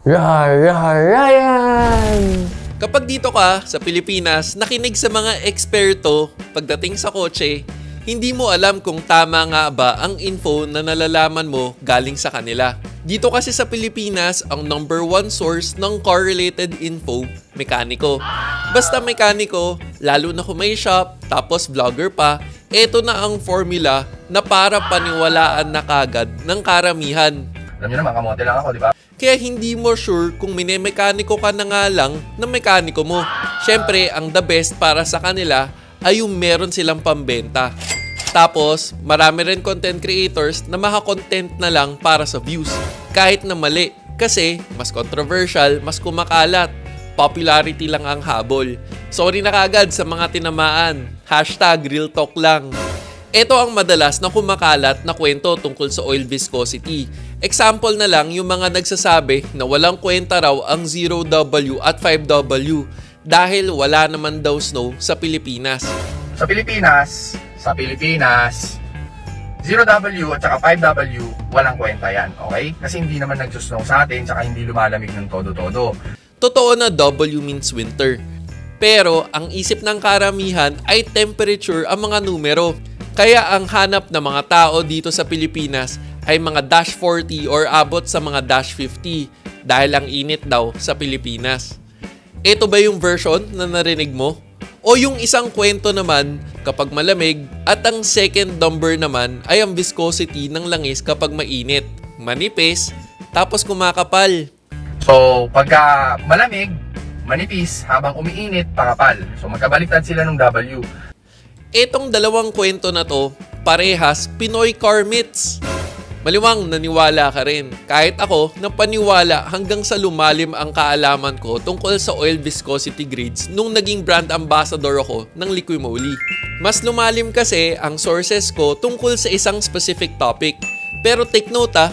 Ryan! Kapag dito ka sa Pilipinas, nakinig sa mga eksperto pagdating sa kotse, hindi mo alam kung tama nga ba ang info na nalalaman mo galing sa kanila. Dito kasi sa Pilipinas, ang number one source ng car-related info, mekaniko. Basta mekaniko, lalo na kung may shop, tapos vlogger pa, eto na ang formula na para paniwalaan na kagad ng karamihan. Alam niyo naman, kamote lang ako, di ba? Kaya hindi mo sure kung minemekaniko ka na nga lang ng mekaniko mo. Siyempre, ang the best para sa kanila ay yung meron silang pambenta. Tapos, marami rin content creators na maka-content na lang para sa views. Kahit na mali. Kasi, mas controversial, mas kumakalat. Popularity lang ang habol. Sorry na kagad sa mga tinamaan. #real talk lang. Ito ang madalas na kumakalat na kwento tungkol sa oil viscosity. Example na lang yung mga nagsasabi na walang kwenta raw ang 0W at 5W dahil wala naman daw snow sa Pilipinas. Sa Pilipinas, 0W at saka 5W, walang kwenta yan, okay? Kasi hindi naman nagsusnow sa atin, saka hindi lumalamig ng todo-todo. Totoo na W means winter. Pero ang isip ng karamihan ay temperature ang mga numero. Kaya ang hanap ng mga tao dito sa Pilipinas ay mga -40 or abot sa mga -50 dahil ang init daw sa Pilipinas. Ito ba yung version na narinig mo? O yung isang kwento naman kapag malamig at ang second number naman ay ang viscosity ng langis kapag mainit, manipis, tapos kumakapal. So, pagka malamig, manipis, habang umiinit, pakapal. So, magkabaliktad sila ng W. Etong dalawang kwento na to, parehas Pinoy car myths. Maliwang naniwala ka rin. Kahit ako, napaniwala hanggang sa lumalim ang kaalaman ko tungkol sa oil viscosity grades nung naging brand ambassador ako ng Liquimoli. Mas lumalim kasi ang sources ko tungkol sa isang specific topic. Pero take note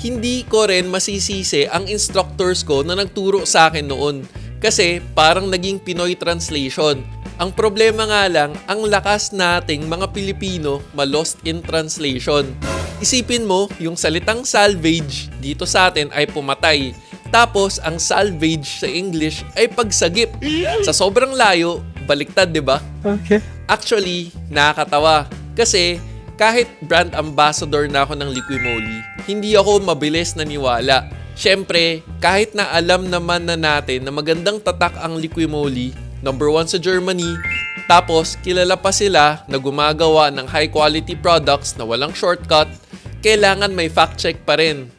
hindi ko rin masisisi ang instructors ko na nagturo sa akin noon. Kasi parang naging Pinoy translation. Ang problema nga lang, ang lakas nating mga Pilipino ma-lost in translation. Isipin mo, yung salitang salvage dito sa atin ay pumatay. Tapos, ang salvage sa English ay pagsagip. Sa sobrang layo, baliktad, di ba? Okay. Actually, nakakatawa. Kasi, kahit brand ambassador na ako ng Liquimoli, hindi ako mabilis naniwala. Siyempre, kahit na alam naman na natin na magandang tatak ang Liquimoli, number 1 sa Germany, tapos kilala pa sila na gumagawa ng high quality products na walang shortcut, kailangan may fact check pa rin.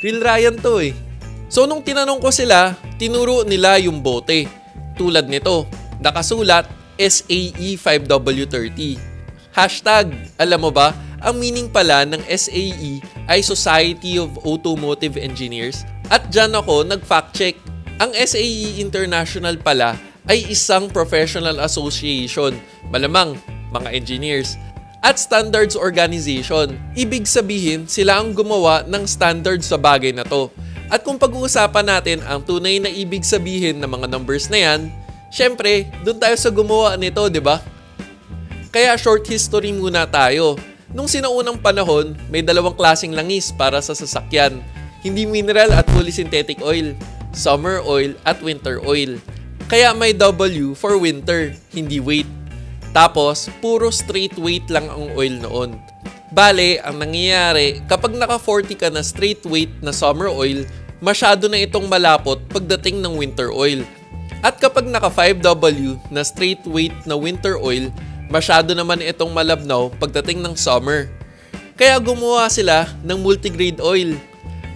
Real Ryan to eh. So nung tinanong ko sila, tinuro nila yung bote. Tulad nito, nakasulat SAE 5W30. Alam mo ba, ang meaning pala ng SAE ay Society of Automotive Engineers. At dyan ako nag-fact check. Ang SAE International pala ay isang professional association, malamang mga engineers, at standards organization. Ibig sabihin, sila ang gumawa ng standards sa bagay na to. At kung pag-uusapan natin ang tunay na ibig sabihin ng mga numbers na yan, syempre, dun tayo sa gumawa nito, di ba? Kaya short history muna tayo. Nung sinaunang panahon, may dalawang klaseng langis para sa sasakyan. Hindi mineral at fully synthetic oil. Summer oil at winter oil. Kaya may W for winter, hindi weight. Tapos, puro straight weight lang ang oil noon. Bale, ang nangyayari, kapag naka 40 ka na straight weight na summer oil, masyado na itong malapot pagdating ng winter oil. At kapag naka 5W na straight weight na winter oil, masyado naman itong malabnaw pagdating ng summer. Kaya gumawa sila ng multigrade oil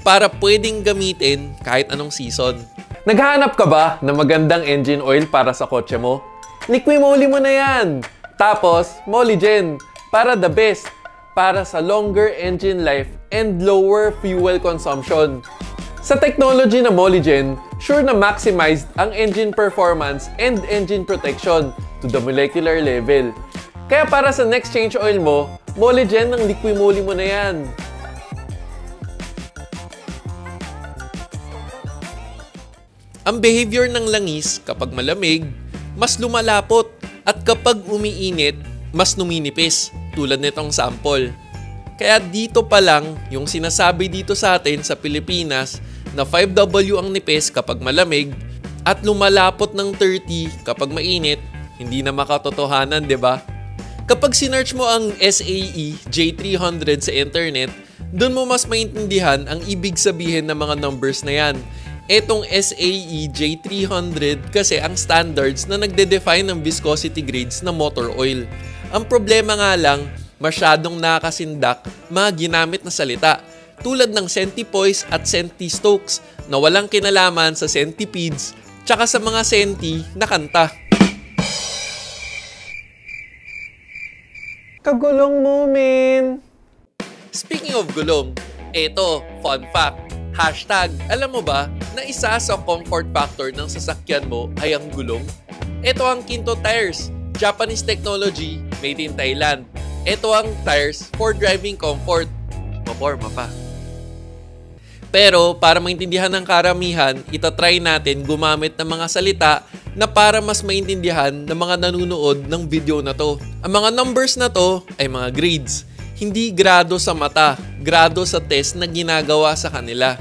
para pwedeng gamitin kahit anong season. Naghahanap ka ba ng magandang engine oil para sa kotse mo? Liquimoli mo na yan! Tapos, Moligen, para the best, para sa longer engine life and lower fuel consumption. Sa technology na Moligen, sure na maximized ang engine performance and engine protection to the molecular level. Kaya para sa next change oil mo, Moligen ng Liquimoli mo na yan. Ang behavior ng langis kapag malamig, mas lumalapot at kapag umiinit, mas numinipis tulad nitong sample. Kaya dito pa lang yung sinasabi dito sa atin sa Pilipinas na 5W ang nipis kapag malamig at lumalapot ng 30 kapag mainit, hindi na makatotohanan, di ba? Kapag sinearch mo ang SAE J300 sa internet, doon mo mas maintindihan ang ibig sabihin ng mga numbers na yan. Etong SAE J300 kasi ang standards na nagde-define ng viscosity grades ng motor oil. Ang problema nga lang, masyadong nakasindak mga ginamit na salita tulad ng centipoise at centistokes na walang kinalaman sa centipedes tsaka sa mga centi na kanta. Kagulong mo, men! Speaking of gulong, eto, fun fact. Hashtag, alam mo ba na isa sa comfort factor ng sasakyan mo ay ang gulong? Ito ang Kinto Tires, Japanese technology, made in Thailand. Ito ang tires for driving comfort. Maporma pa. Pero para maintindihan ng karamihan, itatry natin gumamit ng mga salita na para mas maintindihan ng mga nanonood ng video na to. Ang mga numbers na to ay mga grades. Hindi grado sa mata, grado sa test na ginagawa sa kanila.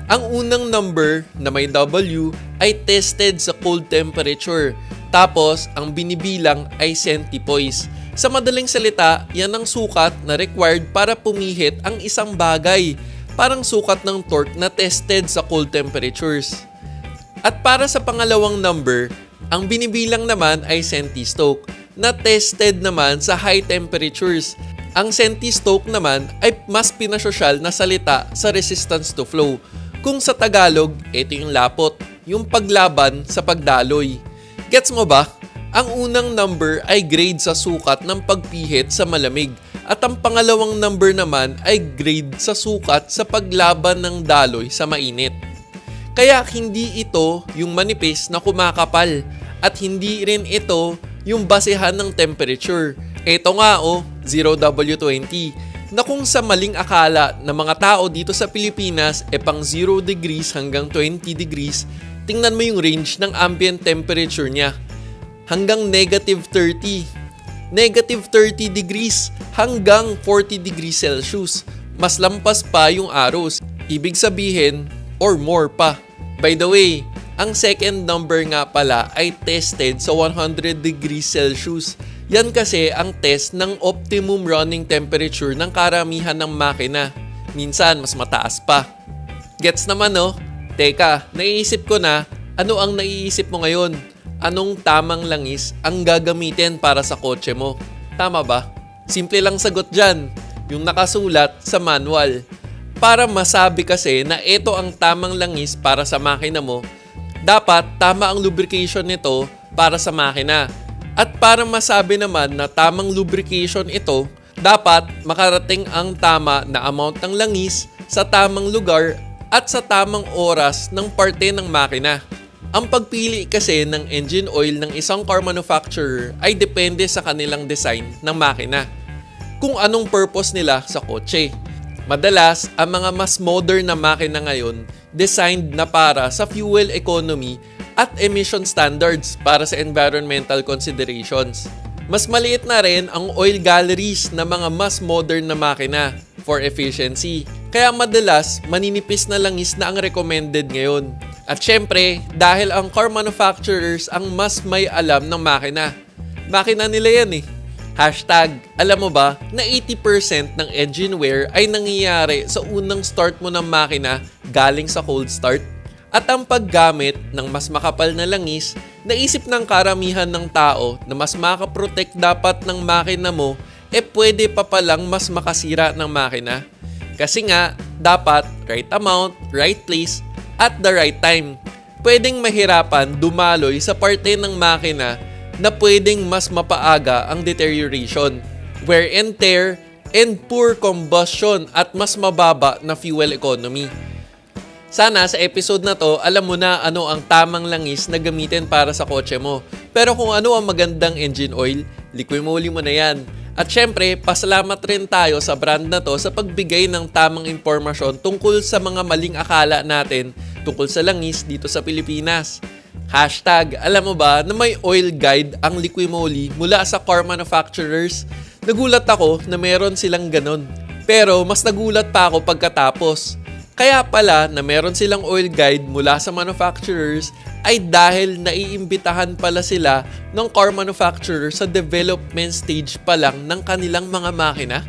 Ang unang number na may W ay tested sa cold temperature. Tapos, ang binibilang ay centipoise. Sa madaling salita, yan ang sukat na required para pumihit ang isang bagay. Parang sukat ng torque na tested sa cold temperatures. At para sa pangalawang number, ang binibilang naman ay centistoke na tested naman sa high temperatures. Ang centistoke naman ay mas pinasosyal na salita sa resistance to flow. Kung sa Tagalog, ito yung lapot, yung paglaban sa pagdaloy. Gets mo ba? Ang unang number ay grade sa sukat ng pagpihit sa malamig at ang pangalawang number naman ay grade sa sukat sa paglaban ng daloy sa mainit. Kaya hindi ito yung manipis na kumakapal at hindi rin ito yung basehan ng temperature. Ito nga 0W20 na kung sa maling akala ng mga tao dito sa Pilipinas pang 0 degrees hanggang 20 degrees, tingnan mo yung range ng ambient temperature niya. Hanggang -30. -30 degrees hanggang 40 degrees Celsius. Mas lampas pa yung arrows. Ibig sabihin, or more pa. By the way, ang second number nga pala ay tested sa 100 degrees Celsius. Yan kasi ang test ng optimum running temperature ng karamihan ng makina. Minsan, mas mataas pa. Gets naman no? Teka, naiisip ko na, ano ang naiisip mo ngayon? Anong tamang langis ang gagamitin para sa kotse mo? Tama ba? Simple lang sagot dyan, yung nakasulat sa manual. Para masabi kasi na ito ang tamang langis para sa makina mo, dapat tama ang lubrication nito para sa makina. At para masabi naman na tamang lubrication ito, dapat makarating ang tama na amount ng langis sa tamang lugar at sa tamang oras ng parte ng makina. Ang pagpili kasi ng engine oil ng isang car manufacturer ay depende sa kanilang design ng makina. Kung anong purpose nila sa kotse. Madalas, ang mga mas modern na makina ngayon designed na para sa fuel economy at emission standards para sa environmental considerations. Mas maliit na rin ang oil galleries na mga mas modern na makina for efficiency. Kaya madalas, maninipis na langis na ang recommended ngayon. At syempre, dahil ang car manufacturers ang mas may alam ng makina. Makina nila yan Hashtag, alam mo ba na 80% ng engine wear ay nangyayari sa unang start mo ng makina galing sa cold start? At ang paggamit ng mas makapal na langis, naisip ng karamihan ng tao na mas makaprotect dapat ng makina mo, pwede pa palang mas makasira ng makina. Kasi nga, dapat right amount, right place, at the right time. Pwedeng mahirapan dumaloy sa parte ng makina na pwedeng mas mapaaga ang deterioration, wear and tear, and poor combustion at mas mababa na fuel economy. Sana sa episode na to, alam mo na ano ang tamang langis na gamitin para sa kotse mo. Pero kung ano ang magandang engine oil, liquimoli mo na yan. At syempre, pasalamat rin tayo sa brand na to sa pagbigay ng tamang impormasyon tungkol sa mga maling akala natin tungkol sa langis dito sa Pilipinas. Hashtag, alam mo ba na may oil guide ang Liquimoli mula sa car manufacturers? Nagulat ako na meron silang ganon. Pero mas nagulat pa ako pagkatapos. Kaya pala na meron silang oil guide mula sa manufacturers ay dahil naiimbitahan pala sila ng car manufacturer sa development stage pa lang ng kanilang mga makina.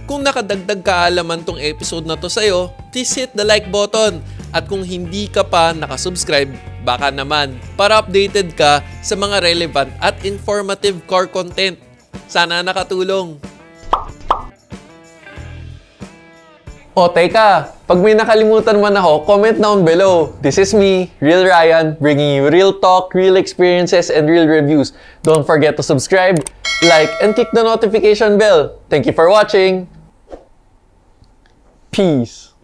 Kung nakadagdag kaalaman tong episode na to sa'yo, please hit the like button. At kung hindi ka pa nakasubscribe, baka naman para updated ka sa mga relevant at informative car content. Sana nakatulong. O teka, pag may nakalimutan man ako, comment down below. This is me, Real Ryan, bringing you real talk, real experiences, and real reviews. Don't forget to subscribe, like, and click the notification bell. Thank you for watching. Peace.